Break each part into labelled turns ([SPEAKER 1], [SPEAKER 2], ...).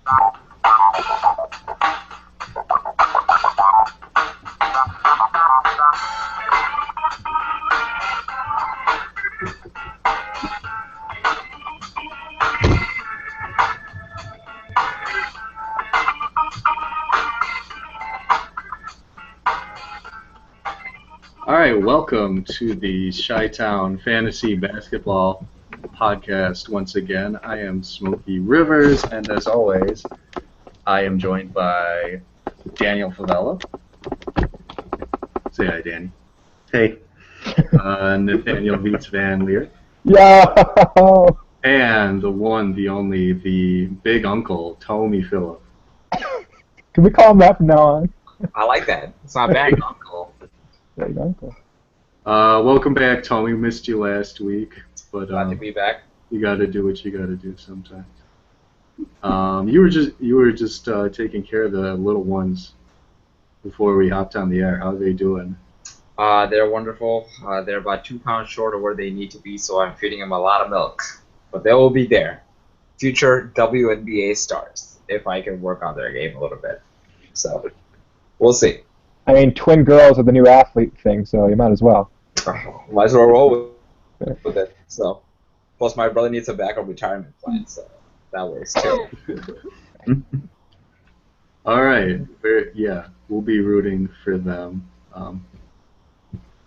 [SPEAKER 1] All right, welcome to the Chi-Town Fantasy Basketball Podcast once again. I am Smokey Rivers, and as always, I am joined by Daniel Favela. Say hi, Danny.
[SPEAKER 2] Hey.
[SPEAKER 1] Nathaniel Viets Van Leer.
[SPEAKER 3] Yo!
[SPEAKER 1] And the one, the only, the big uncle, Tommy Phillip.
[SPEAKER 3] Can we call him that from now on?
[SPEAKER 2] I like that. It's not bad, uncle.
[SPEAKER 3] Big uncle.
[SPEAKER 1] Welcome back, Tommy. We missed you last week, but
[SPEAKER 2] Glad to be back.
[SPEAKER 1] you got to do what you got to do sometimes. You were just taking care of the little ones before we hopped on the air. How are they doing?
[SPEAKER 2] They're wonderful. They're about 2 pounds short of where they need to be, so I'm feeding them a lot of milk. But they will be there. Future WNBA stars, if I can work on their game a little bit. So, we'll see.
[SPEAKER 3] I mean, twin girls are the new athlete thing, so you might as well.
[SPEAKER 2] Might as well roll with it. So, plus my brother needs a backup retirement plan, so that works too.
[SPEAKER 1] All right. Yeah, we'll be rooting for them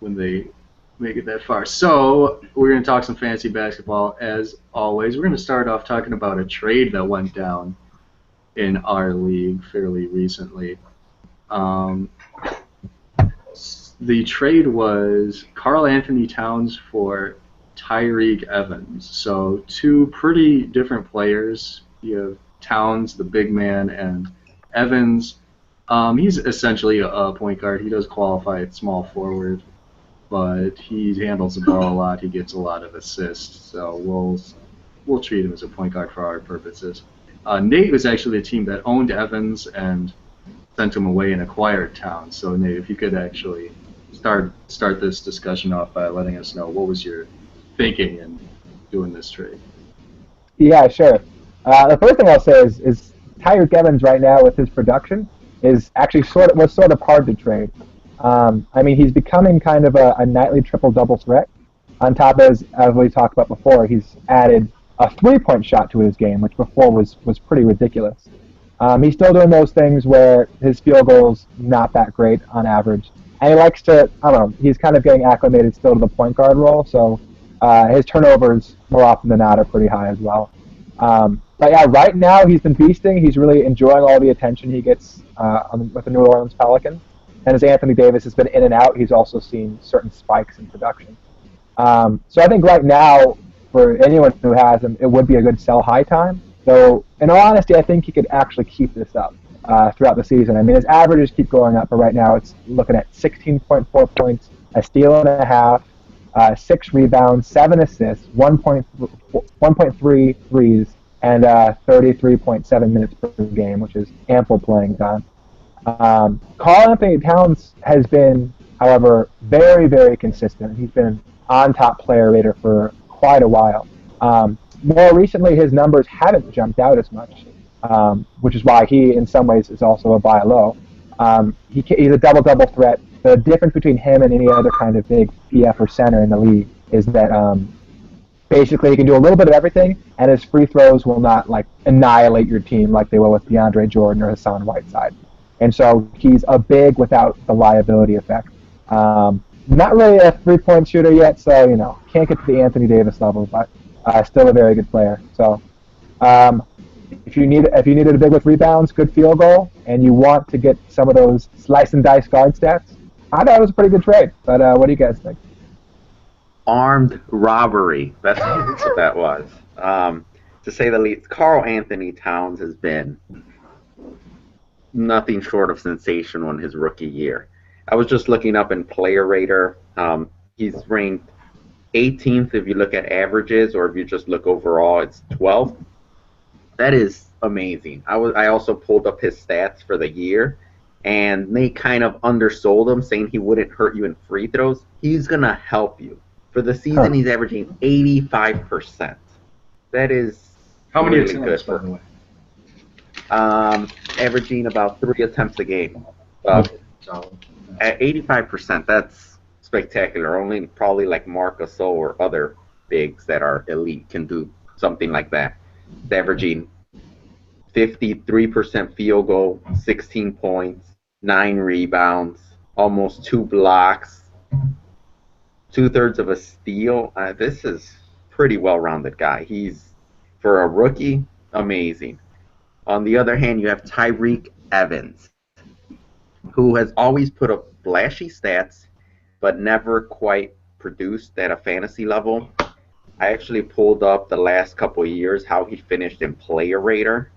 [SPEAKER 1] when they make it that far. So we're going to talk some fantasy basketball as always. We're going to start off talking about a trade that went down in our league fairly recently. The trade was Karl Anthony Towns for Tyreke Evans. So two pretty different players. You have Towns, the big man, and Evans. He's essentially a point guard. He does qualify at small forward, but he handles the ball a lot. He gets a lot of assists. So we'll treat him as a point guard for our purposes. Nate was actually the team that owned Evans and sent him away and acquired Towns. So Nate, if you could actually start this discussion off by letting us know what was your thinking in doing this trade.
[SPEAKER 3] Yeah, sure. The first thing I'll say is Tyreke Evans right now with his production is actually sort of hard to trade. I mean, he's becoming kind of a nightly triple-double threat. On top of, as we talked about before, he's added a three-point shot to his game, which before was pretty ridiculous. He's still doing those things where his field goal's not that great on average. And he likes to, I don't know, he's kind of getting acclimated still to the point guard role, so his turnovers more often than not are pretty high as well. But yeah, right now he's been feasting. He's really enjoying all the attention he gets with the New Orleans Pelicans. And as Anthony Davis has been in and out, he's also seen certain spikes in production. So I think right now, for anyone who has him, it would be a good sell high time. So in all honesty, I think he could actually keep this up throughout the season. I mean, his averages keep going up, but right now it's looking at 16.4 points, a steal and a half, 6 rebounds, 7 assists, 1.3 threes, and 33.7 minutes per game, which is ample playing time. Karl Anthony Towns has been, however, very, very consistent. He's been an on-top player rater for quite a while. More recently, his numbers haven't jumped out as much, which is why he, in some ways, is also a buy low. He's a double-double threat. The difference between him and any other kind of big PF or center in the league is that basically he can do a little bit of everything, and his free throws will not like annihilate your team like they will with DeAndre Jordan or Hassan Whiteside. And so he's a big without the liability effect. Not really a three-point shooter yet, so can't get to the Anthony Davis level, but still a very good player. So if you needed a big with rebounds, good field goal, and you want to get some of those slice and dice guard stats, I thought it was a pretty good trade. But what do you guys think?
[SPEAKER 4] Armed robbery. That's what that was. To say the least, Karl Anthony Towns has been nothing short of sensational in his rookie year. I was just looking up in Player Rater. He's ranked 18th if you look at averages, or if you just look overall, it's 12th. That is amazing. I also pulled up his stats for the year, and they kind of undersold him, saying he wouldn't hurt you in free throws. He's going to help you. For the season, he's averaging 85%. That is
[SPEAKER 1] how many
[SPEAKER 4] really
[SPEAKER 1] attempts,
[SPEAKER 4] good.
[SPEAKER 1] By the way?
[SPEAKER 4] Averaging about 3 attempts a game. But
[SPEAKER 1] So
[SPEAKER 4] at 85%, that's spectacular. Only probably like Marc Gasol or other bigs that are elite can do something like that. It's averaging 53% field goal, 16 points, 9 rebounds, almost 2 blocks, 2/3 of a steal. This is pretty well-rounded guy. He's, for a rookie, amazing. On the other hand, you have Tyreke Evans, who has always put up flashy stats, but never quite produced at a fantasy level. I actually pulled up the last couple of years how he finished in Player Rater.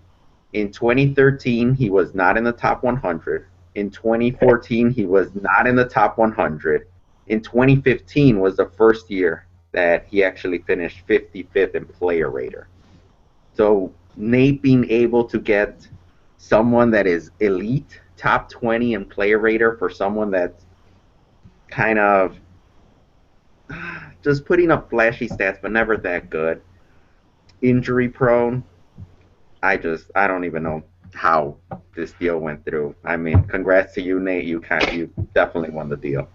[SPEAKER 4] In 2013, he was not in the top 100. In 2014, he was not in the top 100. In 2015 was the first year that he actually finished 55th in Player Rater. So Nate being able to get someone that is elite, top 20 in Player Rater for someone that's kind of just putting up flashy stats but never that good, injury prone, I don't even know how this deal went through. I mean, congrats to you, Nate. You definitely won the deal.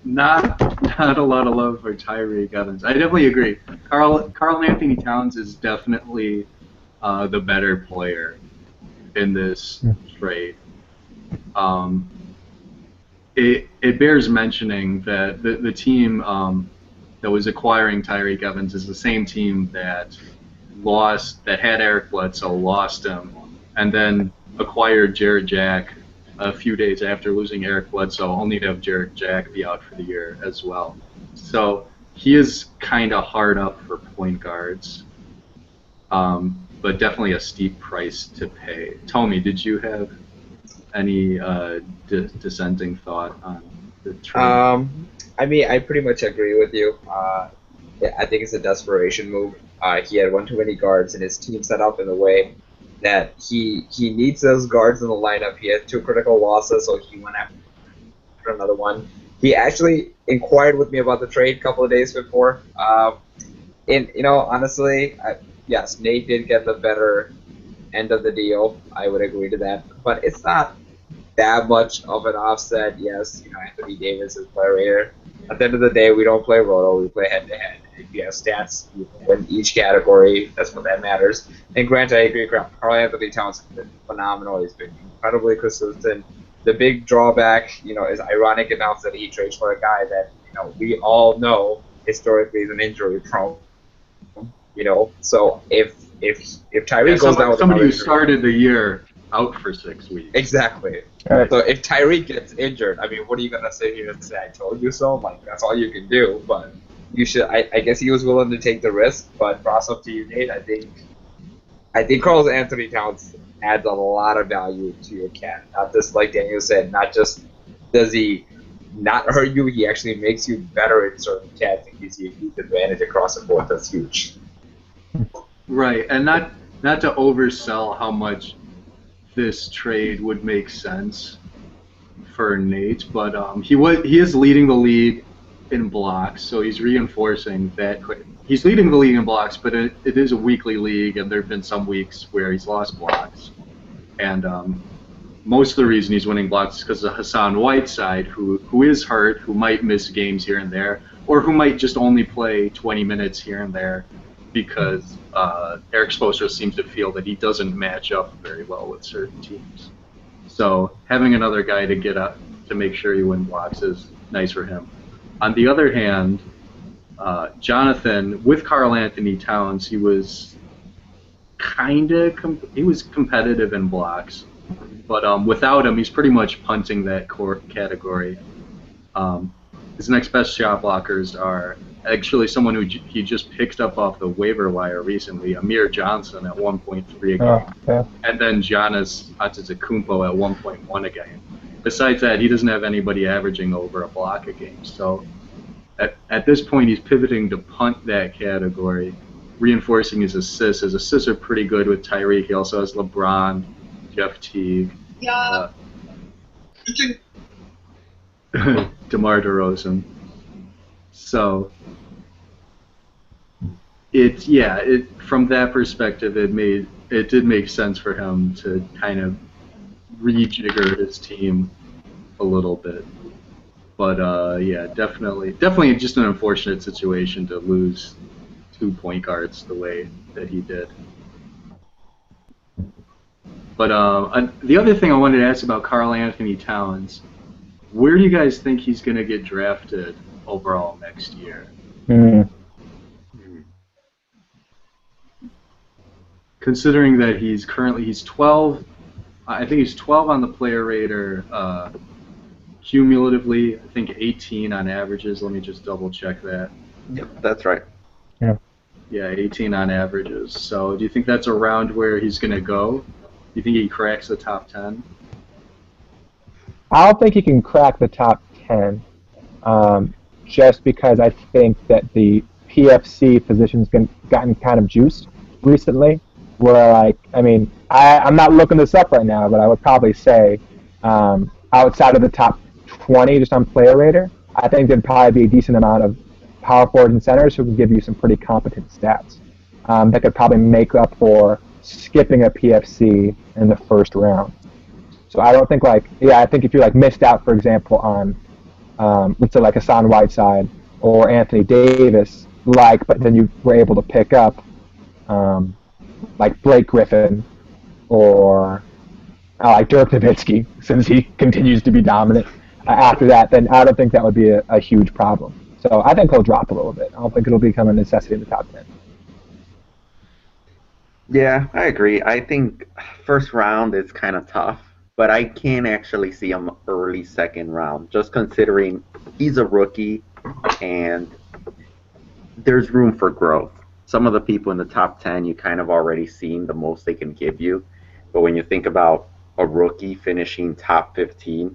[SPEAKER 1] not a lot of love for Tyreke Evans. I definitely agree. Carl Anthony Towns is definitely the better player in this trade. It bears mentioning that the team that was acquiring Tyreke Evans is the same team that had Eric Bledsoe, lost him, and then acquired Jarrett Jack a few days after losing Eric Bledsoe, only to have Jarrett Jack be out for the year as well. So he is kind of hard up for point guards, but definitely a steep price to pay. Tommy, did you have any dissenting thought on the trade?
[SPEAKER 2] I mean, I pretty much agree with you. Yeah, I think it's a desperation move. He had one too many guards, and his team set up in a way that he needs those guards in the lineup. He had 2 critical losses, so he went after another one. He actually inquired with me about the trade a couple of days before. And honestly, yes, Nate did get the better end of the deal. I would agree to that, but it's not that much of an offset. Yes, Anthony Davis is player rater. At the end of the day, we don't play roto, we play head-to-head. If you have stats, you win each category. That's what that matters. And granted, I agree, Karl Anthony Towns has been phenomenal. He's been incredibly consistent. The big drawback, is ironic enough that he trades for a guy that, we all know historically is an injury prone. So if Tyreke goes down with
[SPEAKER 1] somebody who
[SPEAKER 2] injury,
[SPEAKER 1] started the year out for 6 weeks.
[SPEAKER 2] exactly.
[SPEAKER 3] Right.
[SPEAKER 2] So if Tyreke gets injured, I mean, what are you gonna sit here and say? I told you so. Like that's all you can do. But you should. I guess he was willing to take the risk. But cross up to you, Nate. I think Karl Anthony Towns adds a lot of value to your cat. Not just like Daniel said. Not just does he not hurt you. He actually makes you better in certain cats and gives you a huge advantage across the board. That's huge.
[SPEAKER 1] Right, and not to oversell how much this trade would make sense for Nate, but he is leading the league in blocks, so he's reinforcing that. He's leading the league in blocks, but it is a weekly league, and there have been some weeks where he's lost blocks, and most of the reason he's winning blocks is because of Hassan Whiteside, who is hurt, who might miss games here and there, or who might just only play 20 minutes here and there, because Eric Spoelstra seems to feel that he doesn't match up very well with certain teams. So having another guy to get up to make sure you win blocks is nice for him. On the other hand, Jonathan, with Karl Anthony Towns, he was competitive in blocks, but without him, he's pretty much punting that category. His next best shot blockers are actually someone who he just picked up off the waiver wire recently, Amir Johnson at 1.3 a game, and then Giannis Antetokounmpo at 1.1 a game. Besides that, he doesn't have anybody averaging over a block a game. So at this point, he's pivoting to punt that category, reinforcing his assists. His assists are pretty good with Tyreke. He also has LeBron, Jeff Teague, DeMar DeRozan. So from that perspective, it did make sense for him to kind of rejigger his team a little bit. But yeah, definitely just an unfortunate situation to lose 2 point guards the way that he did. But the other thing I wanted to ask about Karl Anthony Towns, where do you guys think he's going to get drafted overall next year? Considering that he's 12, I think he's 12 on the player rater cumulatively. I think 18 on averages. Let me just double check that.
[SPEAKER 4] Yep, that's right.
[SPEAKER 1] Yeah, 18 on averages. So do you think that's around where he's going to go? Do you think he cracks the top 10?
[SPEAKER 3] I don't think he can crack the top 10, just because I think that the PFC position's gotten kind of juiced recently. Where, like, I mean, I'm not looking this up right now, but I would probably say outside of the top 20 just on player rater, I think there'd probably be a decent amount of power forwards and centers who can give you some pretty competent stats that could probably make up for skipping a PFC in the first round. So I don't think I think if you're missed out, for example, on let's say Hassan Whiteside or Anthony Davis, but then you were able to pick up Blake Griffin or Dirk Nowitzki, since he continues to be dominant after that, then I don't think that would be a huge problem. So I think he'll drop a little bit. I don't think it'll become a necessity in the top 10.
[SPEAKER 4] Yeah, I agree. I think first round is kind of tough, but I can actually see him early second round, just considering he's a rookie and there's room for growth. Some of the people in the top 10, you kind of already seen the most they can give you. But when you think about a rookie finishing top 15,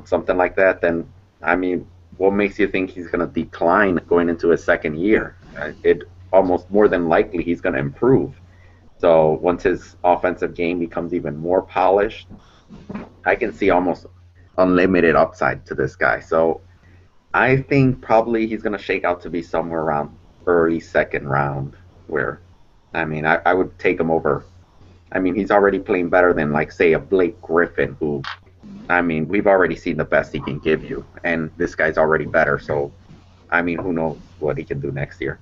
[SPEAKER 4] something like that, then, I mean, what makes you think he's going to decline going into his second year? It almost more than likely he's going to improve. So once his offensive game becomes even more polished, I can see almost unlimited upside to this guy. So I think probably he's going to shake out to be somewhere around early second round, where, I mean, I would take him over. I mean, he's already playing better than, say, a Blake Griffin, who, I mean, we've already seen the best he can give you, and this guy's already better. So, I mean, who knows what he can do next year?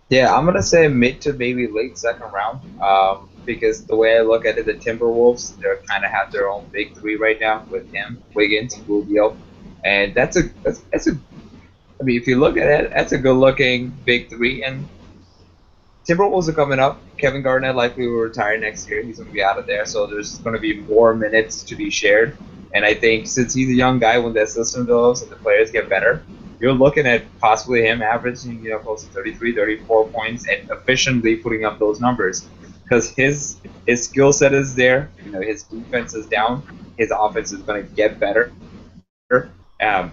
[SPEAKER 2] Yeah, I'm gonna say mid to maybe late second round, because the way I look at it, the Timberwolves, they kind of have their own big three right now with him, Wiggins, Rubio, and that's a. I mean, if you look at it, that's a good-looking big three. And Timberwolves are coming up. Kevin Garnett likely will retire next year. He's going to be out of there, so there's going to be more minutes to be shared. And I think since he's a young guy, when that system develops and the players get better, you're looking at possibly him averaging close to 33, 34 points and efficiently putting up those numbers. Because his skill set is there. His defense is down. His offense is going to get better.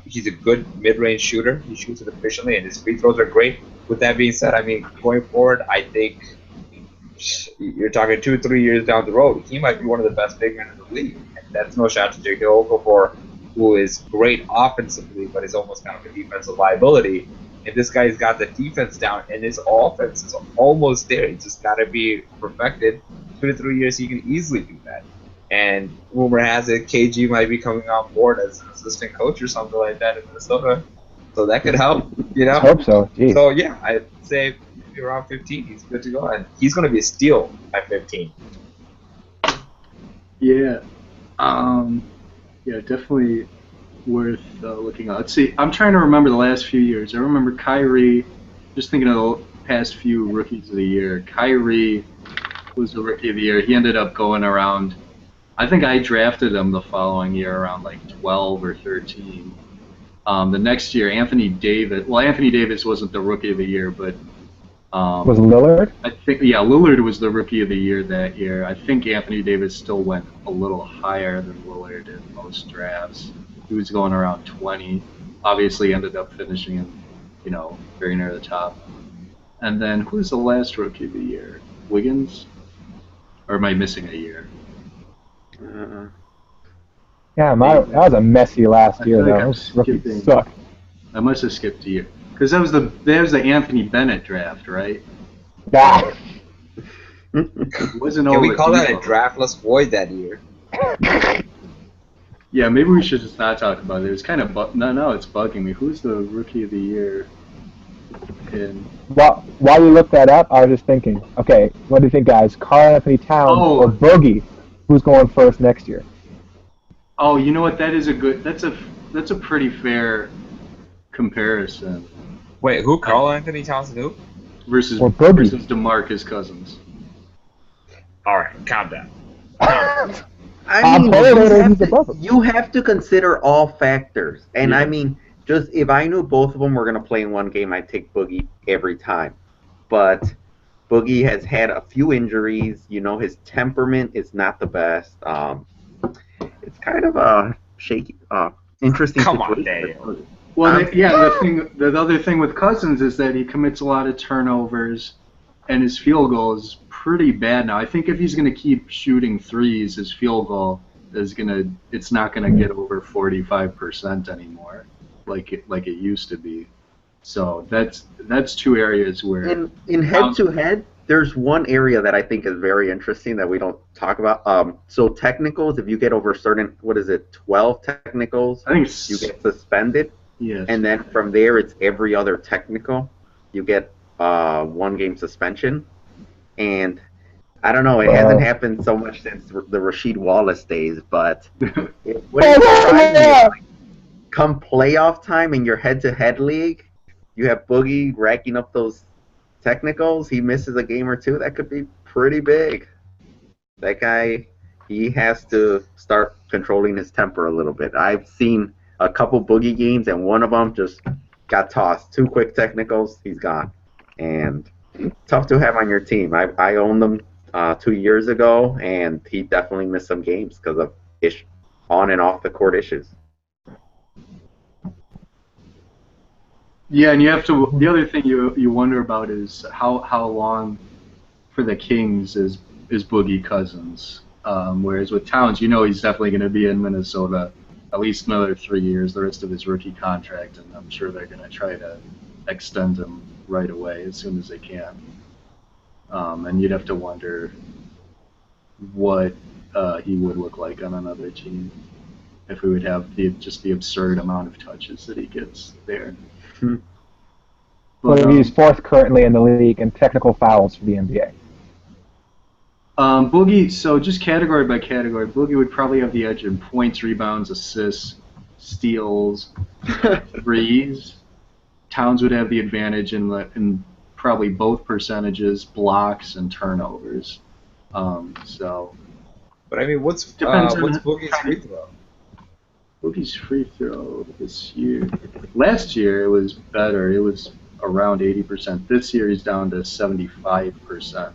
[SPEAKER 2] He's a good mid-range shooter. He shoots it efficiently, and his free throws are great. With that being said, I mean, going forward, I think you're talking 2-3 years down the road, he might be one of the best big men in the league. And that's no shot to J.K. Okafor, who is great offensively, but is almost kind of a defensive liability. And this guy's got the defense down, and his offense is almost there. It's just got to be perfected. 2 to 3 years, he can easily do that. And rumor has it KG might be coming on board as an assistant coach or something like that in Minnesota. So that could help,
[SPEAKER 3] I hope so. Jeez.
[SPEAKER 2] So, yeah, I'd say maybe around 15, he's good to go. And he's going to be a steal at 15.
[SPEAKER 1] Yeah. Yeah, definitely worth looking at. Let's see. I'm trying to remember the last few years. I remember Kyrie, just thinking of the past few rookies of the year. Kyrie was the rookie of the year. He ended up going around, I think I drafted him the following year around 12 or 13. The next year, Anthony Davis wasn't the rookie of the year, but
[SPEAKER 3] was Lillard?
[SPEAKER 1] I think, yeah, Lillard was the rookie of the year that year. I think Anthony Davis still went a little higher than Lillard in most drafts. He was going around 20. Obviously, ended up finishing very near the top. And then who was the last rookie of the year? Wiggins? Or am I missing a year?
[SPEAKER 3] Yeah, that was a messy last year, though. Those rookies sucked.
[SPEAKER 1] I must have skipped a year. Because that was the Anthony Bennett draft, right?
[SPEAKER 3] Ah.
[SPEAKER 1] It wasn't
[SPEAKER 2] Can we call that a
[SPEAKER 1] Oladipo.
[SPEAKER 2] draftless void that year?
[SPEAKER 1] Yeah, maybe we should just not talk about it. It's kind of no, it's bugging me. Who's the rookie of the year?
[SPEAKER 3] While you look that up, I was just thinking, okay, what do you think, guys? Karl Anthony Towns or Boogie? Who's going first next year?
[SPEAKER 1] Oh, you know what? That's a pretty fair comparison.
[SPEAKER 2] Wait, who? Karl Anthony Towns and who?
[SPEAKER 1] Versus
[SPEAKER 3] Or Boogie.
[SPEAKER 1] versus DeMarcus Cousins.
[SPEAKER 2] All right, calm down.
[SPEAKER 4] I mean,
[SPEAKER 3] player rater, he's above him.
[SPEAKER 4] you have to consider all factors. And
[SPEAKER 1] Yeah.
[SPEAKER 4] I mean, just if I knew both of them were going to play in one game, I'd take Boogie every time. But Boogie has had a few injuries. You know, his temperament is not the best. It's kind of a shaky, interesting
[SPEAKER 2] Come on,
[SPEAKER 4] situation.
[SPEAKER 2] Daniel.
[SPEAKER 1] Well, the other thing with Cousins is that he commits a lot of turnovers, and his field goal is pretty bad now. I think if he's going to keep shooting threes, his field goal it's not going to get over 45% anymore, like it used to be. So that's two areas where
[SPEAKER 4] In head-to-head, there's one area that I think is very interesting that we don't talk about. So technicals, if you get over 12 technicals,
[SPEAKER 1] I think it's,
[SPEAKER 4] you get suspended.
[SPEAKER 1] yes.
[SPEAKER 4] And then from there, it's every other technical. You get 1-game suspension. And I don't know, it hasn't happened so much since the Rasheed Wallace days, but what is surprising is, come playoff time in your head-to-head league, you have Boogie racking up those technicals. He misses a game or two. That could be pretty big. That guy, he has to start controlling his temper a little bit. I've seen a couple Boogie games, and one of them just got tossed. 2 quick technicals, he's gone. And tough to have on your team. I owned them 2 years ago, and he definitely missed some games because of on and off the court issues.
[SPEAKER 1] Yeah, and you have to. The other thing you wonder about is how long for the Kings is Boogie Cousins. Whereas with Towns, you know he's definitely going to be in Minnesota at least another 3 years, the rest of his rookie contract, and I'm sure they're going to try to extend him right away as soon as they can. And you'd have to wonder what he would look like on another team if we would have just the absurd amount of touches that he gets there.
[SPEAKER 3] But he's 4th currently in the league in technical fouls for the NBA.
[SPEAKER 1] Boogie, so just category by category, Boogie would probably have the edge in points, rebounds, assists, steals, threes. Towns would have the advantage in probably both percentages, blocks, and turnovers. So.
[SPEAKER 2] But I mean, what's
[SPEAKER 1] Depends on
[SPEAKER 2] Boogie's free throw?
[SPEAKER 1] Boogie's free throw this year. Last year it was better. It was around 80%. This year he's down to 75%.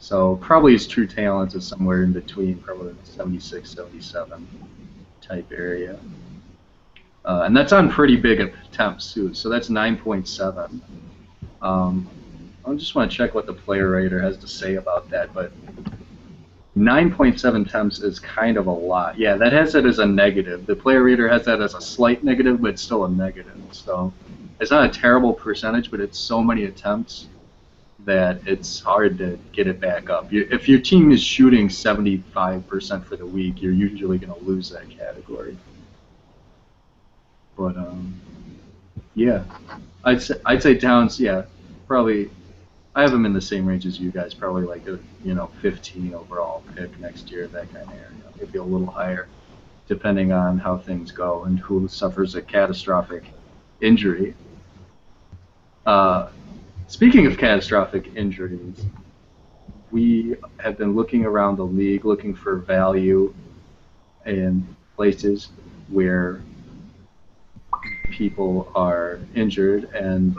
[SPEAKER 1] So probably his true talent is somewhere in between, probably 76, 77 type area. And that's on pretty big attempts too. So that's 9.7. I just want to check what the player rater has to say about that, but 9.7 attempts is kind of a lot. Yeah, that has it as a negative. The player rater has that as a slight negative, but it's still a negative. So it's not a terrible percentage, but it's so many attempts that it's hard to get it back up. If your team is shooting 75% for the week, you're usually going to lose that category. But yeah, I'd say Towns. Yeah, probably. I have him in the same range as you guys. Probably like a 15 overall pick next year, that kind of area. Maybe a little higher, depending on how things go and who suffers a catastrophic injury. Speaking of catastrophic injuries, we have been looking around the league, looking for value in places where people are injured, and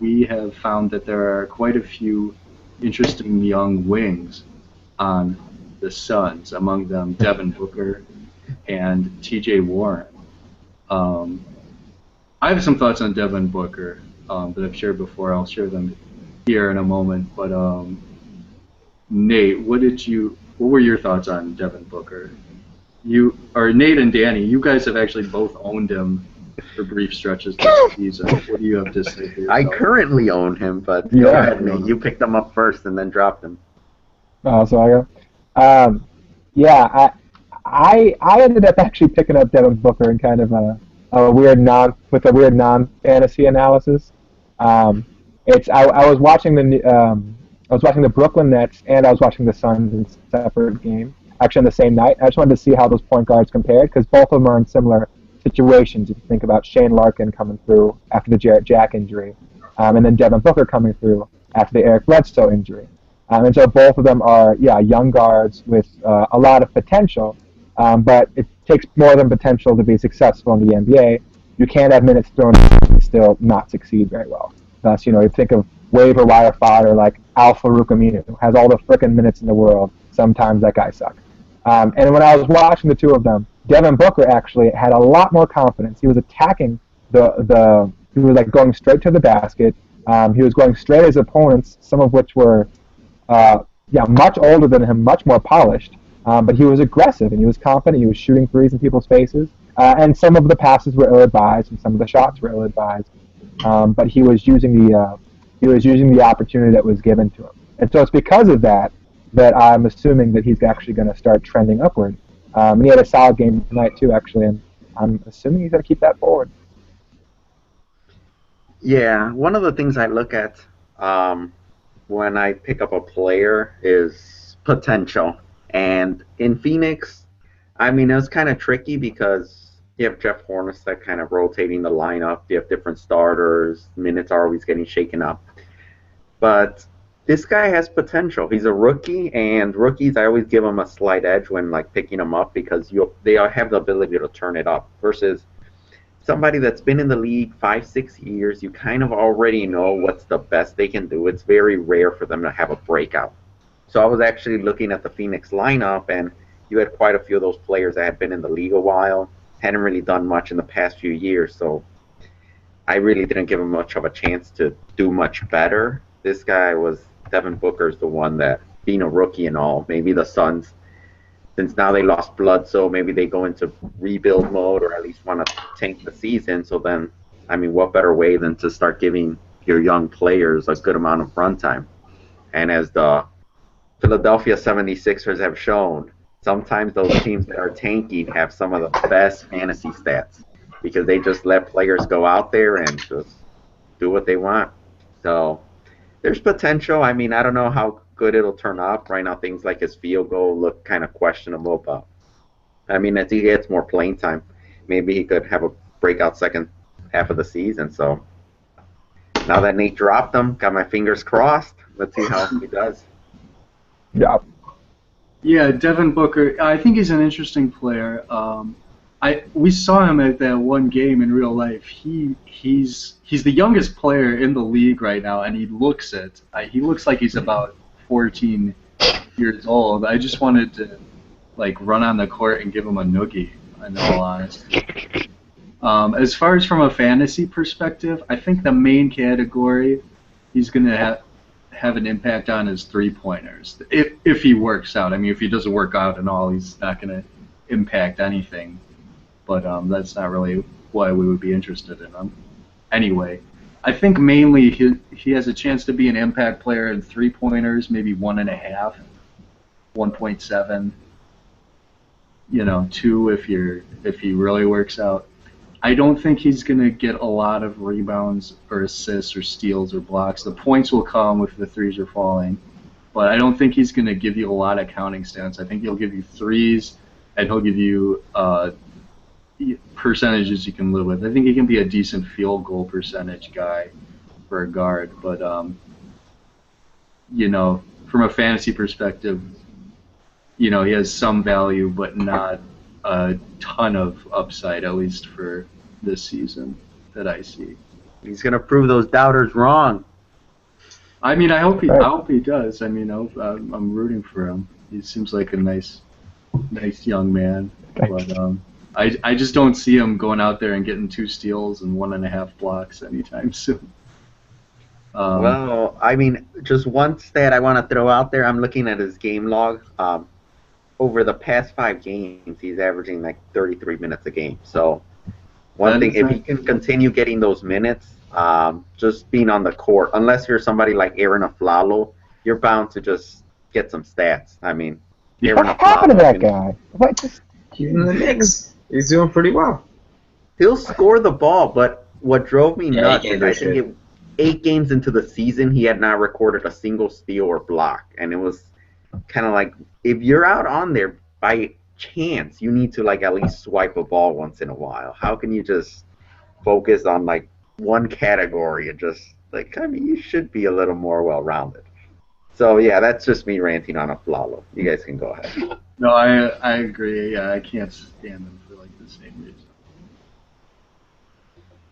[SPEAKER 1] we have found that there are quite a few interesting young wings on the Suns, among them Devin Booker and TJ Warren. I have some thoughts on Devin Booker that I've shared before. I'll share them here in a moment. But Nate, what were your thoughts on Devin Booker? Nate and Danny, you guys have actually both owned him for brief stretches this season. What do you have to say for
[SPEAKER 4] I
[SPEAKER 1] yourself?
[SPEAKER 4] currently own him, but
[SPEAKER 3] Yeah.
[SPEAKER 4] go ahead, Nate. You picked him up first and then dropped him.
[SPEAKER 3] Oh, so I go. Yeah, I ended up actually picking up Devin Booker in kind of a weird non fantasy analysis. Um, I was watching I was watching the Brooklyn Nets and I was watching the Suns in separate games, actually on the same night. I just wanted to see how those point guards compared because both of them are in similar situations. If you think about Shane Larkin coming through after the Jarrett Jack injury, and then Devin Booker coming through after the Eric Bledsoe injury. And so both of them are, young guards with a lot of potential, but it takes more than potential to be successful in the NBA. You can't have minutes thrown and still not succeed very well. Thus, you think of waiver wire fodder like Alpha Rukaminu, who has all the frickin' minutes in the world. Sometimes that guy sucks. And when I was watching the two of them, Devin Booker actually had a lot more confidence. He was attacking he was like going straight to the basket. He was going straight at his opponents, some of which were much older than him, much more polished. But he was aggressive and he was confident. He was shooting threes in people's faces, and some of the passes were ill-advised and some of the shots were ill-advised. But he was using the opportunity that was given to him, and so it's because of that I'm assuming that he's actually going to start trending upward. And he had a solid game tonight too, actually, and I'm assuming he's going to keep that forward.
[SPEAKER 4] Yeah, one of the things I look at when I pick up a player is potential. And in Phoenix, I mean, it was kind of tricky because you have Jeff Hornacek kind of rotating the lineup. You have different starters. Minutes are always getting shaken up. But this guy has potential. He's a rookie, and rookies, I always give them a slight edge when picking them up because they have the ability to turn it up versus somebody that's been in the league 5-6 years. You kind of already know what's the best they can do. It's very rare for them to have a breakout. So I was actually looking at the Phoenix lineup, and you had quite a few of those players that had been in the league a while, hadn't really done much in the past few years. So I really didn't give him much of a chance to do much better. Devin Booker's the one that, being a rookie and all, maybe the Suns, since now they lost Bledsoe, maybe they go into rebuild mode or at least want to tank the season. So then, I mean, what better way than to start giving your young players a good amount of runtime? And as the Philadelphia 76ers have shown, sometimes those teams that are tanking have some of the best fantasy stats because they just let players go out there and just do what they want. So there's potential. I mean, I don't know how good it'll turn out. Right now, things like his field goal look kind of questionable, but I mean, as he gets more playing time, maybe he could have a breakout second half of the season. So now that Nate dropped him, got my fingers crossed. Let's see how he does.
[SPEAKER 3] Yeah.
[SPEAKER 1] Yeah, Devin Booker. I think he's an interesting player. We saw him at that one game in real life. He's the youngest player in the league right now, and he looks it. He looks like he's about 14 years old. I just wanted to run on the court and give him a noogie, in all honesty. As far as from a fantasy perspective, I think the main category he's going to have an impact on is three-pointers. If he works out. I mean, if he doesn't work out at all, he's not going to impact anything. But that's not really why we would be interested in him. Anyway, I think mainly he has a chance to be an impact player in three-pointers, maybe 1.5, 1.7. 2 if he really works out. I don't think he's going to get a lot of rebounds or assists or steals or blocks. The points will come if the threes are falling, but I don't think he's going to give you a lot of counting stats. I think he'll give you threes, and he'll give you percentages you can live with. I think he can be a decent field goal percentage guy for a guard, but from a fantasy perspective, he has some value, but not a ton of upside, at least for this season that I see.
[SPEAKER 4] He's going to prove those doubters wrong.
[SPEAKER 1] I mean, I hope he does. I mean, I'm rooting for him. He seems like a nice young man, but I just don't see him going out there and getting 2 steals and 1.5 blocks anytime soon.
[SPEAKER 4] Well, I mean, just one stat I want to throw out there. I'm looking at his game log. Over the past 5 games, he's averaging 33 minutes a game. So One
[SPEAKER 1] That
[SPEAKER 4] thing,
[SPEAKER 1] is
[SPEAKER 4] if he can continue getting those minutes, just being on the court, unless you're somebody like Aaron Aflalo, you're bound to just get some stats. I mean, Aaron
[SPEAKER 3] What happened to
[SPEAKER 4] Aflalo
[SPEAKER 3] that
[SPEAKER 4] can
[SPEAKER 3] guy? What just?
[SPEAKER 2] He's in the mix. He's doing pretty well.
[SPEAKER 4] he'll score the ball, but what drove me
[SPEAKER 2] Yeah, he
[SPEAKER 4] nuts
[SPEAKER 2] can
[SPEAKER 4] is I
[SPEAKER 2] that
[SPEAKER 4] think
[SPEAKER 2] shit.
[SPEAKER 4] 8 games into the season he had not recorded a single steal or block, and it was kind of like if you're out on there by chance, you need to like at least swipe a ball once in a while. How can you just focus on like one category and just like I mean you should be a little more well rounded. So yeah, that's just me ranting on a Aflalo. You guys can go ahead.
[SPEAKER 1] No, I agree. Yeah, I can't stand them for like the same reason.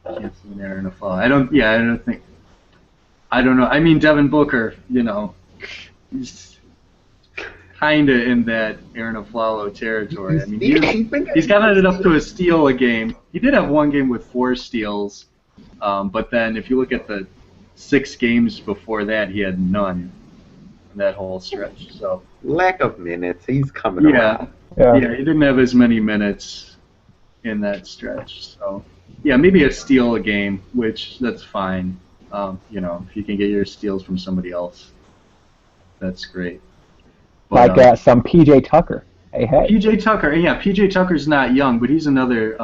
[SPEAKER 1] I can't stand Aaron Aflalo. I don't. Yeah, I don't think. I don't know. I mean, Devin Booker. He's kind of in that Aaron Aflalo territory. I mean, he's gotten it up to a steal a game. He did have one game with 4 steals, but then if you look at the 6 games before that, he had none in that whole stretch. So
[SPEAKER 4] Lack of minutes. He's coming around.
[SPEAKER 3] Yeah.
[SPEAKER 1] yeah, he didn't have as many minutes in that stretch. So yeah, maybe a steal a game, which that's fine. If you can get your steals from somebody else, that's great. But,
[SPEAKER 3] Like some PJ Tucker. Hey.
[SPEAKER 1] PJ Tucker, yeah, PJ Tucker's not young, but he's another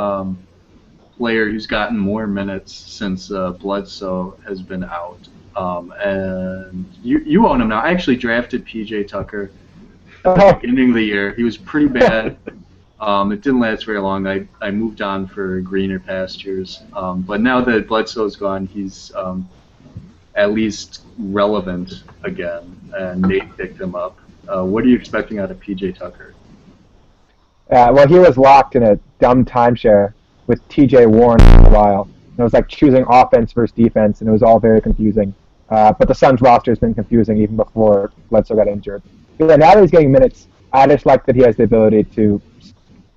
[SPEAKER 1] player who's gotten more minutes since Bledsoe has been out. And you own him now. I actually drafted PJ Tucker at the beginning of the year. He was pretty bad. It didn't last very long. I moved on for greener pastures. But now that Bledsoe's gone, he's at least relevant again, and Nate picked him up. What are you expecting out of PJ Tucker?
[SPEAKER 3] Well, he was locked in a dumb timeshare with TJ Warren for a while. And it was like choosing offense versus defense, and it was all very confusing. But the Suns roster has been confusing even before Bledsoe got injured. But yeah, now that he's getting minutes, I just like that he has the ability to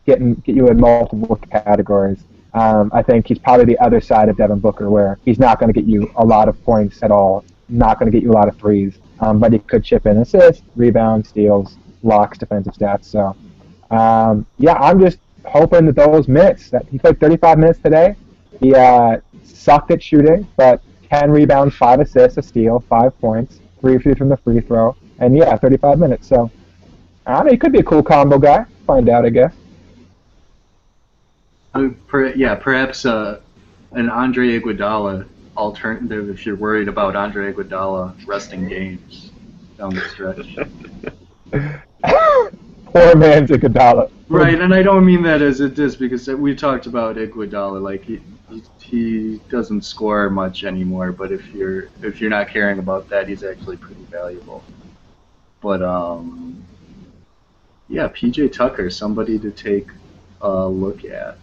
[SPEAKER 3] get you in multiple categories. I think he's probably the other side of Devin Booker, where he's not going to get you a lot of points at all, not going to get you a lot of threes, but he could chip in assists, rebounds, steals, blocks, defensive stats. So, yeah, I'm just hoping that those minutes, that he played 35 minutes today. He sucked at shooting, but 10 rebounds, 5 assists, a steal, 5 points, 3 from the free throw, and yeah, 35 minutes. So, I don't know, he could be a cool combo guy. Find out, I guess.
[SPEAKER 1] Perhaps an Andre Iguodala alternative if you're worried about Andre Iguodala resting games down the stretch.
[SPEAKER 3] Poor man's Iguodala.
[SPEAKER 1] Right, and I don't mean that as a diss because we talked about Iguodala. Like he doesn't score much anymore, but if you're not caring about that, he's actually pretty valuable. But yeah, PJ Tucker, somebody to take a look at.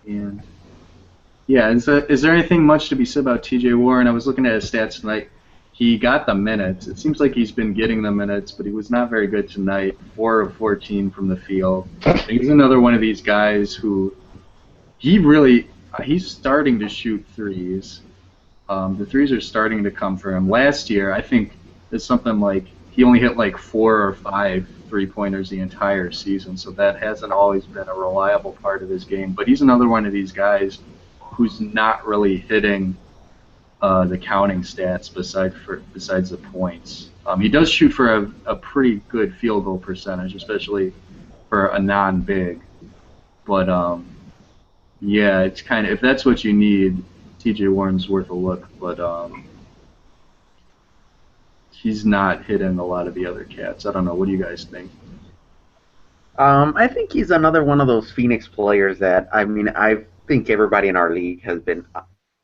[SPEAKER 1] And yeah, is there anything much to be said about TJ Warren? I was looking at his stats tonight. He got the minutes. It seems like he's been getting the minutes, but he was not very good tonight. 4 of 14 from the field. He's another one of these guys who he's starting to shoot threes. The threes are starting to come for him. Last year, I think it's something like he only hit like 4 or 5 3-pointers the entire season, so that hasn't always been a reliable part of his game. But he's another one of these guys who's not really hitting the counting stats besides the points. He does shoot for a pretty good field goal percentage, especially for a non-big. But yeah, it's kind of, if that's what you need, T.J. Warren's worth a look. But he's not hitting a lot of the other cats. I don't know. What do you guys think?
[SPEAKER 4] I think he's another one of those Phoenix players that, I mean, I think everybody in our league has been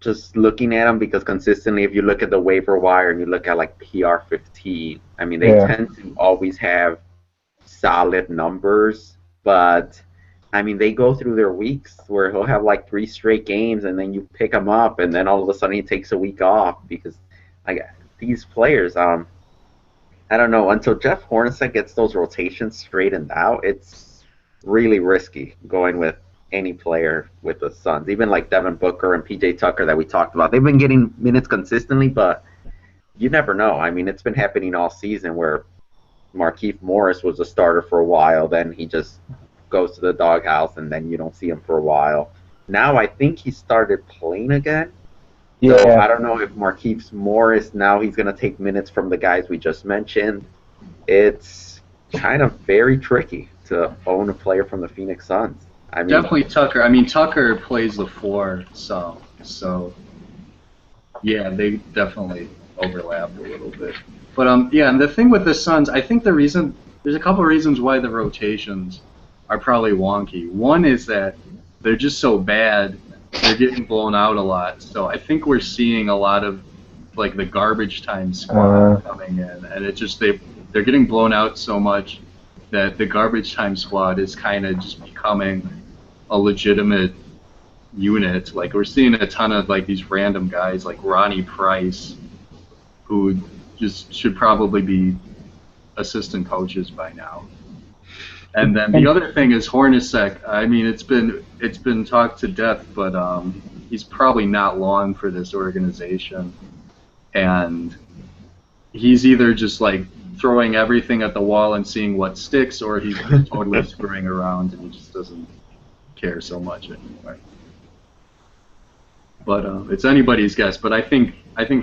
[SPEAKER 4] just looking at him because consistently, if you look at the waiver wire and you look at like PR15, I mean, they tend to always have solid numbers, but I mean, they go through their weeks where he'll have like 3 straight games and then you pick him up and then all of a sudden he takes a week off because like these players, I don't know, until Jeff Hornacek gets those rotations straightened out, it's really risky going with any player with the Suns. Even like Devin Booker and PJ Tucker that we talked about. They've been getting minutes consistently, but you never know. I mean, it's been happening all season where Markieff Morris was a starter for a while, then he just goes to the doghouse, and then you don't see him for a while. Now I think he started playing again. So
[SPEAKER 3] Yeah.
[SPEAKER 4] I don't know if Marquise Morris, now he's going to take minutes from the guys we just mentioned. It's kind of very tricky to own a player from the Phoenix Suns. I mean,
[SPEAKER 1] Definitely Tucker. I mean, Tucker plays the 4 some, so yeah, they definitely overlap a little bit. But yeah, and the thing with the Suns, I think there's a couple of reasons why the rotations are probably wonky. One is that they're just so bad, they're getting blown out a lot. So I think we're seeing a lot of like the garbage time squad coming in, and it just they're getting blown out so much that the garbage time squad is kind of just becoming a legitimate unit. Like we're seeing a ton of like these random guys like Ronnie Price, who just should probably be assistant coaches by now. And then the other thing is Hornacek. I mean, it's been talked to death, but he's probably not long for this organization. And he's either just like throwing everything at the wall and seeing what sticks, or he's totally screwing around and he just doesn't care so much anymore. But it's anybody's guess. But I think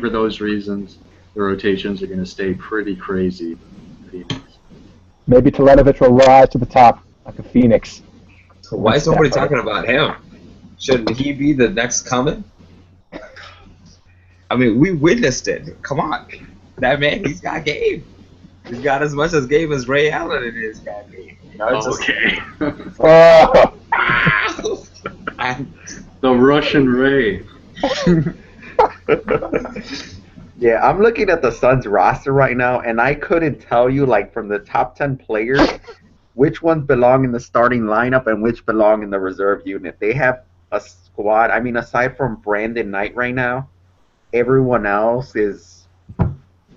[SPEAKER 1] for those reasons, the rotations are going to stay pretty crazy. Phoenix.
[SPEAKER 3] Maybe Teletovic will rise to the top like a phoenix.
[SPEAKER 2] So why is nobody talking about him? Shouldn't he be the next coming? I mean, we witnessed it. Come on. That man, he's got game. He's got as much as game as Ray Allen in his game. You know, it's
[SPEAKER 1] Okay.
[SPEAKER 2] the
[SPEAKER 1] The Russian Ray.
[SPEAKER 4] yeah, I'm looking at the Suns roster right now, and I couldn't tell you, like, from the top 10 players, which ones belong in the starting lineup and which belong in the reserve unit. They have a squad. I mean, aside from Brandon Knight right now, everyone else is,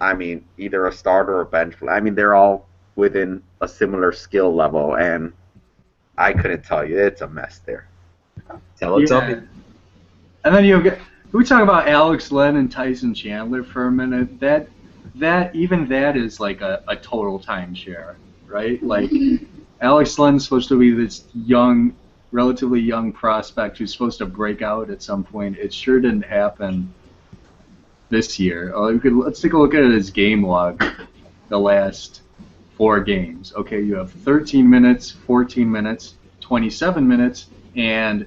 [SPEAKER 4] I mean, either a starter or bench. I mean, they're all within a similar skill level, and I couldn't tell you. It's a mess there.
[SPEAKER 2] Tell me.
[SPEAKER 1] And then you get. We talk about Alex Len and Tyson Chandler for a minute. That is like a total timeshare, right? Like Alex Len's supposed to be this young, relatively young prospect who's supposed to break out at some point. It sure didn't happen this year. Let's take a look at his game log, the last 4 games. Okay, you have 13 minutes, 14 minutes, 27 minutes, and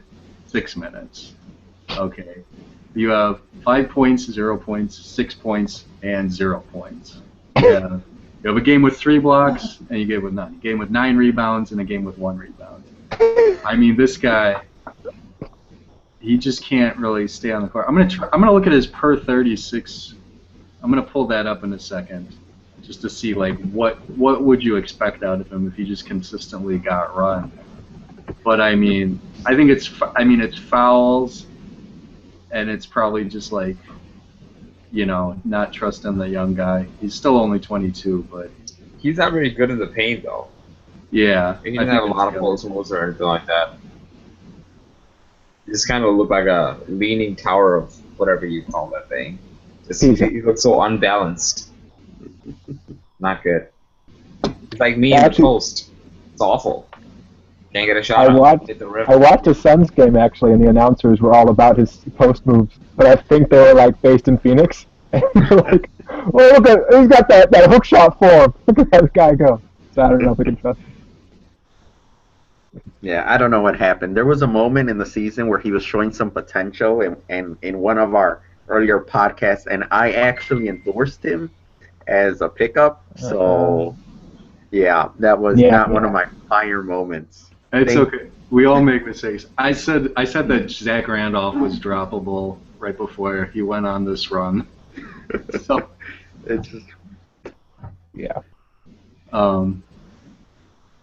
[SPEAKER 1] 6 minutes. Okay. You have 5 points, 0 points, 6 points, and 0 points. You have a game with 3 blocks and a game with none. A game with 9 rebounds and a game with 1 rebound. I mean, this guy, he just can't really stay on the court. I'm gonna look at his per 36. I'm gonna pull that up in a second, just to see like what would you expect out of him if he just consistently got run. But I mean, I think it's fouls. And it's probably just like, you know, not trusting the young guy. He's still only 22, but
[SPEAKER 2] He's not very good in the paint, though.
[SPEAKER 1] yeah.
[SPEAKER 2] He didn't have a lot of post moves or anything like that. He just kind of looked like a leaning tower of whatever you call that thing. He looks so unbalanced. Not good. It's like me in the post. It's awful. Can't get a shot.
[SPEAKER 3] I watched the Suns game actually, and the announcers were all about his post moves. But I think they were like based in Phoenix, and they're like, "Oh, look at he's got that hook shot for him. Look at that guy go." So I don't know if we can trust him.
[SPEAKER 4] Yeah, I don't know what happened. There was a moment in the season where he was showing some potential, and in one of our earlier podcasts, and I actually endorsed him as a pickup. So, yeah, that was not one of my fire moments.
[SPEAKER 1] It's okay. We all make mistakes. I said that Zach Randolph was droppable right before he went on this run. So
[SPEAKER 4] it's just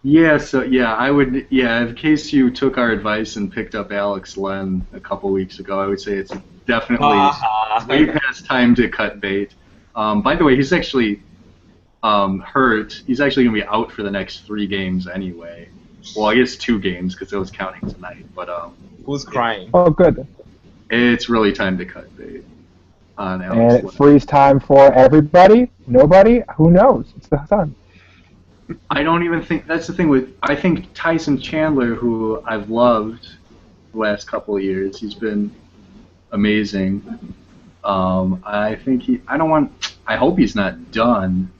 [SPEAKER 1] I would in case you took our advice and picked up Alex Len a couple weeks ago, I would say it's definitely way past time to cut bait. By the way, he's actually hurt. He's actually going to be out for the next 3 games anyway. Well, I guess 2 games because it was counting tonight. But
[SPEAKER 2] who's crying?
[SPEAKER 3] Oh, good.
[SPEAKER 1] It's really time to cut bait on Alex
[SPEAKER 3] And
[SPEAKER 1] Len.
[SPEAKER 3] it frees time for everybody. Nobody. Who knows? It's the Suns.
[SPEAKER 1] I don't even think that's the thing with. I think Tyson Chandler, who I've loved the last couple of years, he's been amazing. I think he. I don't want. I hope he's not done,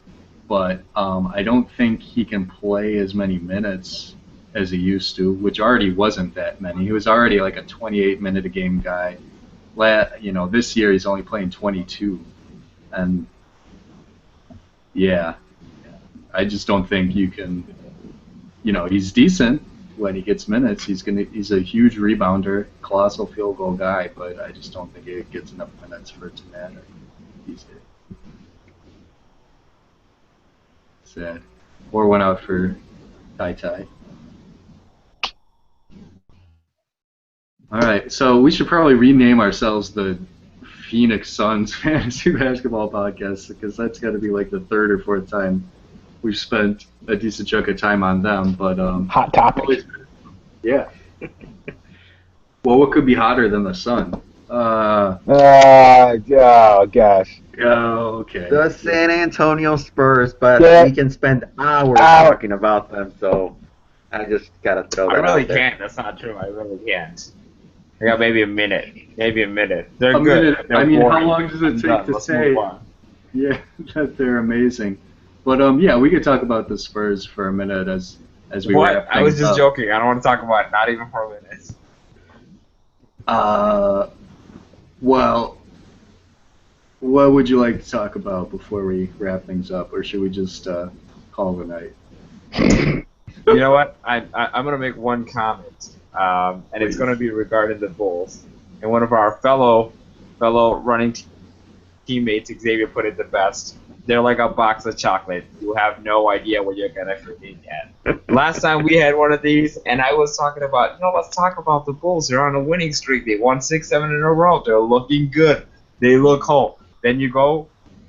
[SPEAKER 1] but I don't think he can play as many minutes as he used to, which already wasn't that many. He was already like a 28-minute a game guy. This year he's only playing 22, and yeah, I just don't think you can. He's decent when he gets minutes. He's a huge rebounder, colossal field goal guy, but I just don't think he gets enough minutes for it to matter these days. Sad. Or went out for Tai. All right, so we should probably rename ourselves the Phoenix Suns Fantasy Basketball Podcast, because that's got to be like the third or fourth time we've spent a decent chunk of time on them. But
[SPEAKER 3] Hot topic.
[SPEAKER 1] Yeah. Well, what could be hotter than the sun?
[SPEAKER 3] Oh gosh.
[SPEAKER 1] Oh, okay.
[SPEAKER 4] The San Antonio Spurs, but
[SPEAKER 3] Yeah.
[SPEAKER 4] we can spend hours talking about them, so I just gotta throw that
[SPEAKER 2] I really
[SPEAKER 4] out there.
[SPEAKER 2] can't. That's not true. I really can't. I got maybe a minute. Maybe a minute. They're
[SPEAKER 1] A
[SPEAKER 2] good.
[SPEAKER 1] minute.
[SPEAKER 2] They're
[SPEAKER 1] I mean, how
[SPEAKER 2] boring.
[SPEAKER 1] long does it
[SPEAKER 2] I'm
[SPEAKER 1] take
[SPEAKER 2] done.
[SPEAKER 1] to
[SPEAKER 2] Let's
[SPEAKER 1] say?
[SPEAKER 2] move on.
[SPEAKER 1] Yeah, that they're amazing. But yeah, we could talk about the Spurs for a minute as we
[SPEAKER 2] What?
[SPEAKER 1] wrap
[SPEAKER 2] I was
[SPEAKER 1] things
[SPEAKER 2] just
[SPEAKER 1] up.
[SPEAKER 2] joking. I don't want to talk about it. Not even for a minute.
[SPEAKER 1] Well, what would you like to talk about before we wrap things up, or should we just call it a night?
[SPEAKER 2] You know what? I'm going to make one comment, and it's going to be regarding the Bulls. And one of our fellow running teammates, Xavier, put it the best. They're like a box of chocolate. You have no idea what you're going to freaking get. Last time we had one of these, and I was talking about, let's talk about the Bulls. They're on a winning streak. They won 6-7 in a row. They're looking good. They look whole. Then you go,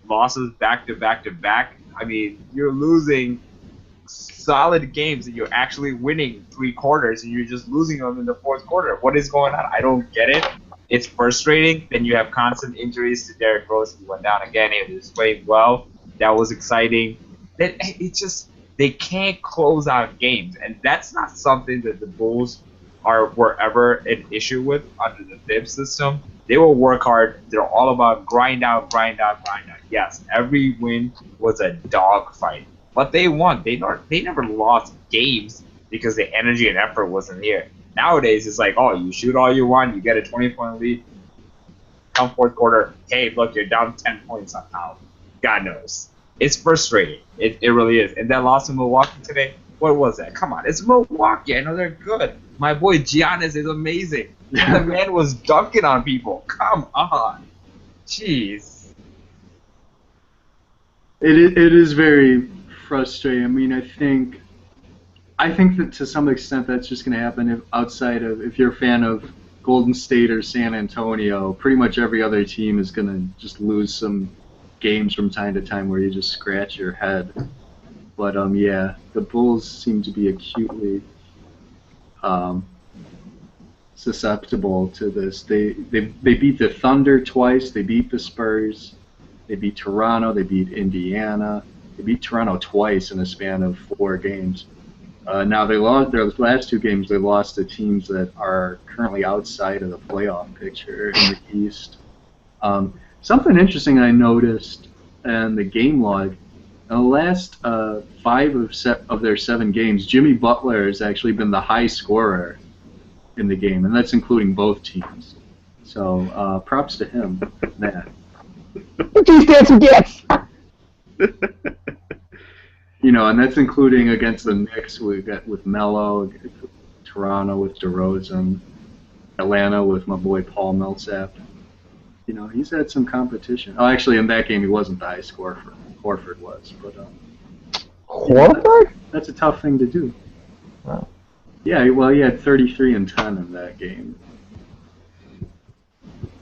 [SPEAKER 2] losses back to back to back. I mean, you're losing solid games and you're actually winning 3 quarters and you're just losing them in the 4th quarter. What is going on? I don't get it. It's frustrating. Then you have constant injuries to Derrick Rose. He went down again. He was playing well. That was exciting. It's just they can't close out games, and that's not something that the Bulls were ever an issue with under the Thibs system. They will work hard. They're all about grind out. Yes, every win was a dogfight. But they won. They never lost games because the energy and effort wasn't here. Nowadays, it's like, oh, you shoot all you want, you get a 20-point lead. Come 4th quarter, hey, look, you're down 10 points somehow. God knows. It's frustrating. It really is. And that loss in Milwaukee today, what was that? Come on, it's Milwaukee. I know they're good. My boy Giannis is amazing. The man was dunking on people. Come on. Jeez.
[SPEAKER 1] It is very frustrating. I mean, I think that to some extent that's just going to happen if you're a fan of Golden State or San Antonio. Pretty much every other team is going to just lose some games from time to time where you just scratch your head. But yeah, the Bulls seem to be acutely susceptible to this. They beat the Thunder twice. They beat the Spurs. They beat Toronto. They beat Indiana. They beat Toronto twice in a span of 4 games. Now they lost their last 2 games. They lost to teams that are currently outside of the playoff picture in the East. Something interesting I noticed in the game log: in the last 5 of their 7 games, Jimmy Butler has actually been the high scorer in the game, and that's including both teams. So props to him, Matt.
[SPEAKER 3] These dancing gets.
[SPEAKER 1] And that's including against the Knicks. We've got with Melo, Toronto with DeRozan, Atlanta with my boy Paul Millsap. He's had some competition. Oh, actually, in that game he wasn't the high scorer. Horford was, but
[SPEAKER 3] Horford?
[SPEAKER 1] that's a tough thing to do.
[SPEAKER 3] Wow.
[SPEAKER 1] Yeah, well, he had 33 and 10 in that game.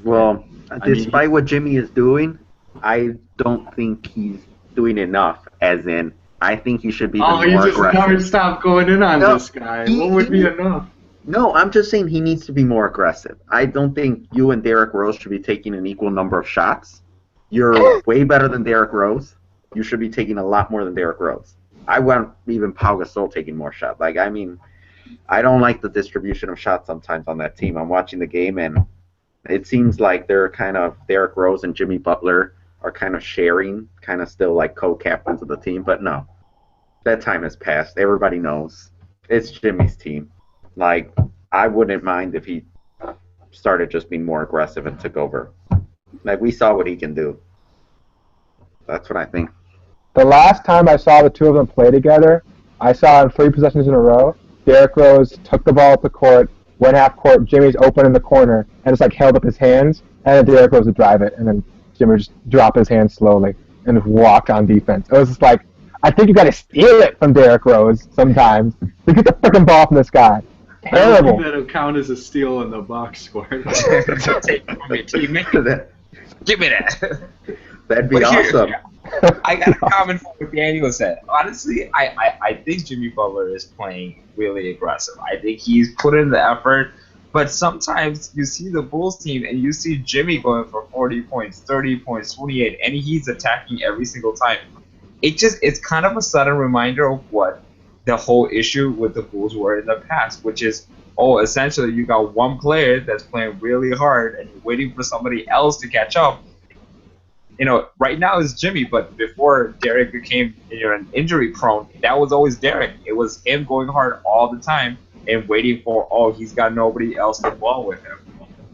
[SPEAKER 4] Well,
[SPEAKER 1] mean,
[SPEAKER 4] despite what Jimmy is doing, I don't think he's doing enough, as in, I think he should be more aggressive.
[SPEAKER 1] never stop going in on this guy. What would be enough?
[SPEAKER 4] No, I'm just saying he needs to be more aggressive. I don't think you and Derrick Rose should be taking an equal number of shots. You're way better than Derrick Rose. You should be taking a lot more than Derrick Rose. I want even Pau Gasol taking more shots. Like, I mean, I don't like the distribution of shots sometimes on that team. I'm watching the game, and it seems like they're kind of Derrick Rose and Jimmy Butler are kind of sharing, kind of still like co-captains of the team. But no, that time has passed. Everybody knows it's Jimmy's team. Like, I wouldn't mind if he started just being more aggressive and took over. Like, we saw what he can do. That's what I think.
[SPEAKER 3] The last time I saw the two of them play together, I saw in 3 possessions in a row, Derrick Rose took the ball up the court, went half court, Jimmy's open in the corner, and just like held up his hands, and then Derrick Rose would drive it, and then Jimmy would just drop his hands slowly and just walk on defense. It was just like, I think you got to steal it from Derrick Rose sometimes to get the freaking ball from this guy.
[SPEAKER 1] I
[SPEAKER 3] Terrible.
[SPEAKER 1] don't think that'll count as a steal in the box score.
[SPEAKER 2] Take it from me, teammate. Give me that.
[SPEAKER 4] That'd be
[SPEAKER 2] But here-
[SPEAKER 4] awesome.
[SPEAKER 2] I got a comment from what Daniel said. Honestly, I think Jimmy Butler is playing really aggressive. I think he's put in the effort, but sometimes you see the Bulls team and you see Jimmy going for 40 points, 30 points, 28, and he's attacking every single time. It's kind of a sudden reminder of what the whole issue with the Bulls were in the past, which is, essentially you got one player that's playing really hard and you're waiting for somebody else to catch up. Right now it's Jimmy, but before Derek became an injury prone, that was always Derek. It was him going hard all the time and waiting for, he's got nobody else to ball with him.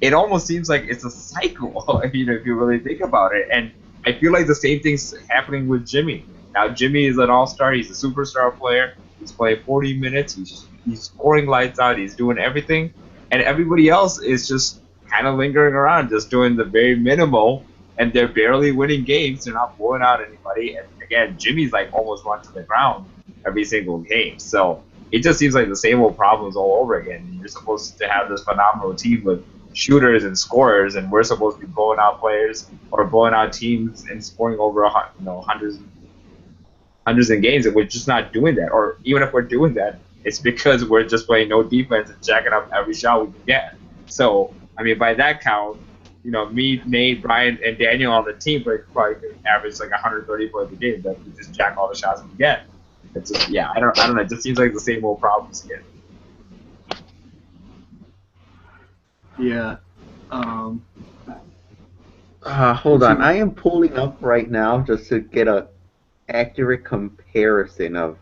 [SPEAKER 2] It almost seems like it's a cycle, if you really think about it. And I feel like the same thing's happening with Jimmy. Now Jimmy is an all-star. He's a superstar player. He's playing 40 minutes. He's scoring lights out. He's doing everything. And everybody else is just kind of lingering around, just doing the very minimal. And they're barely winning games. They're not blowing out anybody. And again, Jimmy's like almost run to the ground every single game. So it just seems like the same old problems all over again. You're supposed to have this phenomenal team with shooters and scorers, and we're supposed to be blowing out players or blowing out teams and scoring over hundreds in games, and we're just not doing that. Or even if we're doing that, it's because we're just playing no defense and jacking up every shot we can get. So, I mean, by that count, me, Nate, Brian, and Daniel on the team probably could average like 130 points a game. That we just jack all the shots we get. It's just, I don't know. It just seems like the same old problems again.
[SPEAKER 1] Yeah.
[SPEAKER 4] Hold on. I am pulling up right now just to get a accurate comparison of.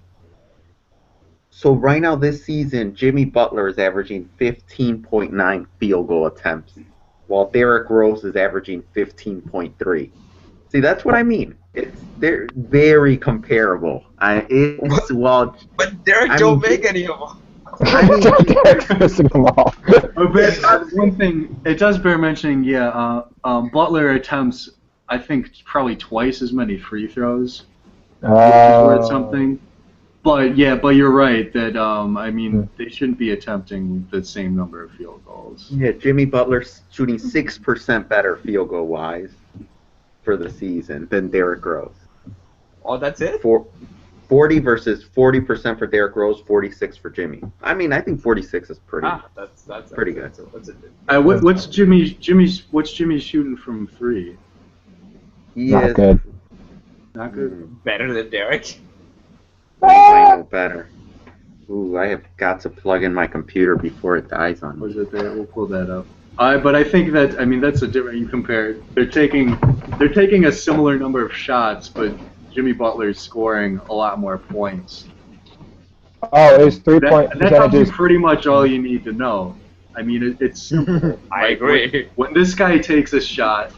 [SPEAKER 4] So right now this season, Jimmy Butler is averaging 15.9 field goal attempts, while Derrick Rose is averaging 15.3. See, that's what I mean. They're very comparable.
[SPEAKER 2] But Derrick don't make any of them.
[SPEAKER 3] Derek's missing them all.
[SPEAKER 1] But one thing, it does bear mentioning, Butler attempts, I think, probably twice as many free throws. Or something. But you're right that they shouldn't be attempting the same number of field goals.
[SPEAKER 4] Yeah, Jimmy Butler's shooting 6% better field goal wise for the season than Derrick Rose.
[SPEAKER 2] Oh, that's it?
[SPEAKER 4] 40 versus 40% for Derrick Rose, 46 for Jimmy. I mean, I think 46 is pretty.
[SPEAKER 2] That's
[SPEAKER 4] pretty good.
[SPEAKER 1] What's Jimmy shooting from three?
[SPEAKER 3] Not good.
[SPEAKER 1] Not good.
[SPEAKER 2] Better than Derek?
[SPEAKER 4] I know better. Ooh, I have got to plug in my computer before it dies on me.
[SPEAKER 1] Was it there? We'll pull that up. But I think that that's a different. You compare. They're taking a similar number of shots, but Jimmy Butler's scoring a lot more points.
[SPEAKER 3] Oh, his 3-point
[SPEAKER 1] That tells you
[SPEAKER 3] percentages.
[SPEAKER 1] pretty much all you need to know. I mean, it's simple.
[SPEAKER 2] I agree.
[SPEAKER 1] When this guy takes a shot,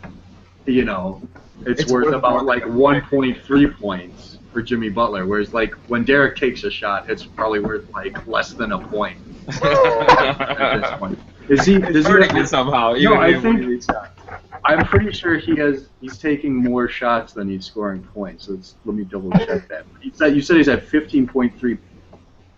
[SPEAKER 1] it's worth about like 1.3 points for Jimmy Butler, whereas like when Derek takes a shot, it's probably worth like less than a point at this point. Does he
[SPEAKER 2] somehow?
[SPEAKER 1] No, I think I'm pretty sure he's taking more shots than he's scoring points. So let me double check that. You said he's at 15.3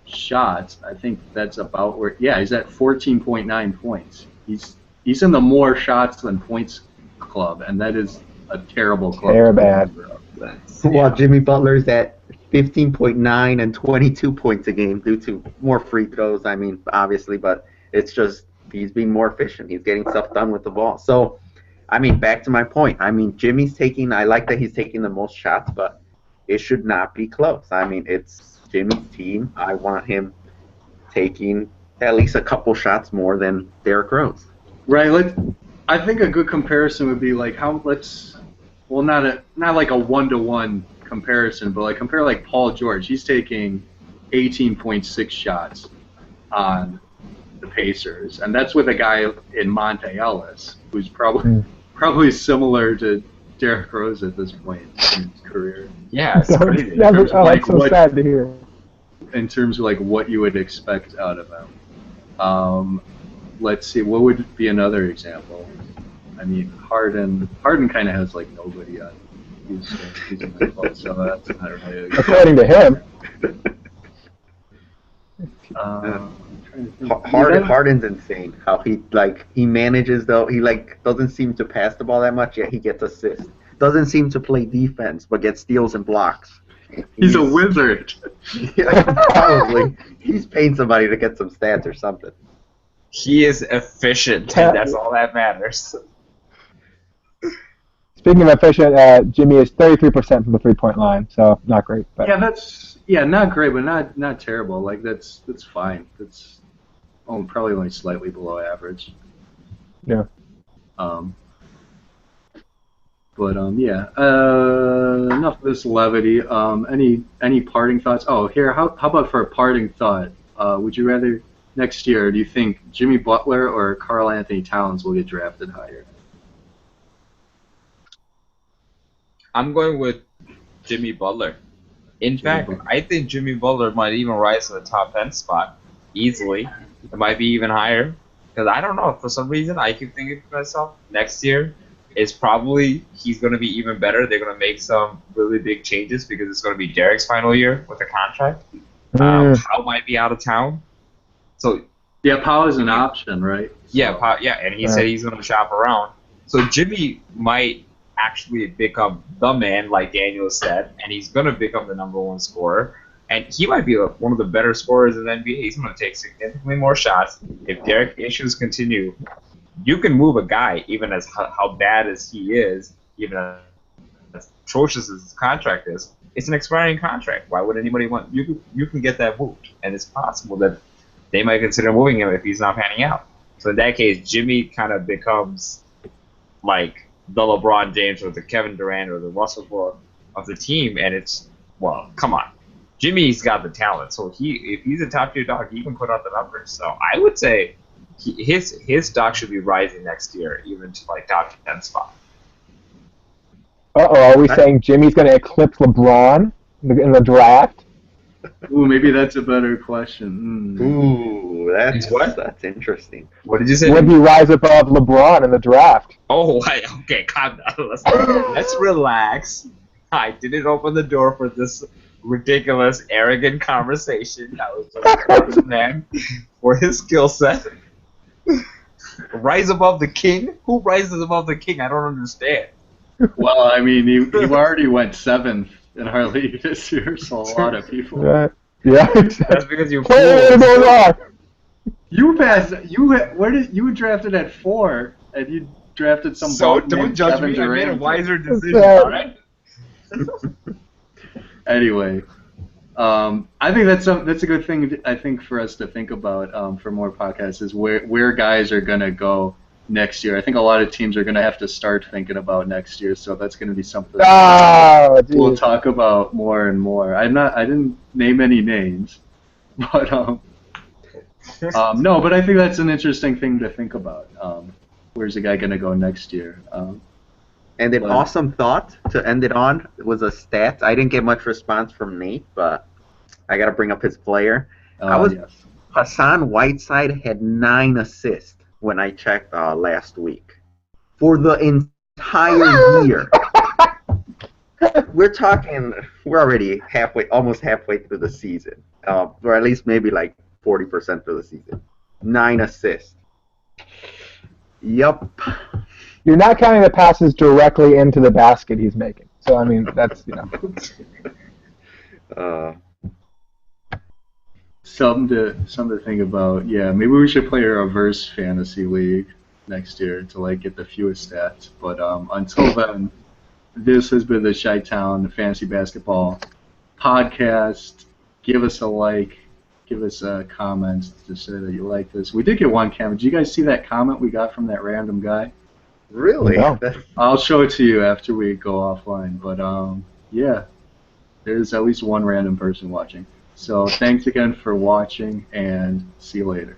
[SPEAKER 1] shots. I think that's about where. Yeah, he's at 14.9 points. He's in the more shots than points club, and that is a terrible club.
[SPEAKER 3] They're bad.
[SPEAKER 4] While Jimmy Butler's at 15.9 and 22 points a game due to more free throws. I mean, obviously, but it's just he's being more efficient. He's getting stuff done with the ball. So, I mean, back to my point. I mean, I like that he's taking the most shots, but it should not be close. I mean, it's Jimmy's team. I want him taking at least a couple shots more than Derrick Rose.
[SPEAKER 1] Right. I think a good comparison would be like not like a 1-to-1 comparison, but like compare like Paul George. He's taking 18.6 shots on the Pacers, and that's with a guy in Monte Ellis, who's probably similar to Derrick Rose at this point in his career.
[SPEAKER 2] Yeah, it's crazy.
[SPEAKER 3] That's so sad to hear.
[SPEAKER 1] In terms of like what you would expect out of him. Let's see, what would be another example? I mean, Harden kind of has like nobody on Houston, so that's not really.
[SPEAKER 3] According to him.
[SPEAKER 4] Harden's insane. How he manages though. He doesn't seem to pass the ball that much, yet he gets assists. Doesn't seem to play defense, but gets steals and blocks.
[SPEAKER 1] He's a wizard.
[SPEAKER 4] Yeah, probably. He's paying somebody to get some stats or something.
[SPEAKER 2] He is efficient. That's all that matters.
[SPEAKER 3] Speaking of efficient, Jimmy is 33% from the 3-point line, so not great. But.
[SPEAKER 1] Yeah, not great, but not terrible. Like that's fine. That's probably only slightly below average.
[SPEAKER 3] Yeah.
[SPEAKER 1] Yeah. Enough of this levity. Any parting thoughts? Oh, here. How about for a parting thought? Would you rather next year? Do you think Jimmy Butler or Karl Anthony Towns will get drafted higher?
[SPEAKER 2] I'm going with Jimmy Butler. In fact, I think Jimmy Butler might even rise to the top 10 spot easily. It might be even higher. Because I don't know, for some reason, I keep thinking to myself, next year is probably, he's going to be even better. They're going to make some really big changes because it's going to be Derek's final year with the contract. Powell might be out of town. So
[SPEAKER 1] yeah, Powell is an option, right?
[SPEAKER 2] Yeah, and he said he's going to shop around. So Jimmy might actually become the man, like Daniel said, and he's going to become the number one scorer. And he might be one of the better scorers in the NBA. He's going to take significantly more shots. If Derek issues continue, you can move a guy, even as how bad as he is, even as atrocious as his contract is. It's an expiring contract. Why would anybody want you can get that moved? And it's possible that they might consider moving him if he's not panning out. So in that case, Jimmy kind of becomes like the LeBron James or the Kevin Durant or the Russell Westbrook of the team, and it's, well, come on. Jimmy's got the talent, so if he's a top-tier dog, he can put out the numbers. So I would say his stock should be rising next year, even to like top 10 spot.
[SPEAKER 3] Are we saying Jimmy's going to eclipse LeBron in the draft?
[SPEAKER 1] Ooh, maybe that's a better question.
[SPEAKER 4] Ooh, that's interesting.
[SPEAKER 2] What did you say?
[SPEAKER 3] Would he rise above LeBron in the draft?
[SPEAKER 2] Oh, okay, calm down. Let's relax. I didn't open the door for this ridiculous, arrogant conversation. That was just a man for his skill set. Rise above the king? Who rises above the king? I don't understand.
[SPEAKER 1] Well, I mean, he already went 7th in our league this year, so a lot of people.
[SPEAKER 3] Yeah.
[SPEAKER 2] That's because you.
[SPEAKER 1] You passed. You were drafted at 4, and you drafted some.
[SPEAKER 2] So don't judge me. I made a wiser decision. All right.
[SPEAKER 1] Anyway, I think that's a good thing. I think for us to think about for more podcasts is where guys are gonna go next year. I think a lot of teams are gonna have to start thinking about next year. So that's gonna be something we'll talk about more and more. I didn't name any names, but no. But I think that's an interesting thing to think about. Where's a guy gonna go next year?
[SPEAKER 4] And an awesome thought to end it on was a stat. I didn't get much response from Nate, but I got to bring up his player. Hassan Whiteside had 9 assists when I checked last week for the entire year. We're already almost halfway through the season, or at least maybe like 40% through the season. 9 assists. Yup.
[SPEAKER 3] You're not counting the passes directly into the basket he's making. So, I mean, that's,
[SPEAKER 1] Something to think about. Yeah, maybe we should play a reverse fantasy league next year to like get the fewest stats. But until then, this has been the Chi-Town Fantasy Basketball Podcast. Give us a like. Give us a comment to say that you like this. We did get one comment. Did you guys see that comment we got from that random guy?
[SPEAKER 4] Really?
[SPEAKER 3] No.
[SPEAKER 1] I'll show it to you after we go offline. But yeah, there's at least one random person watching. So thanks again for watching, and see you later.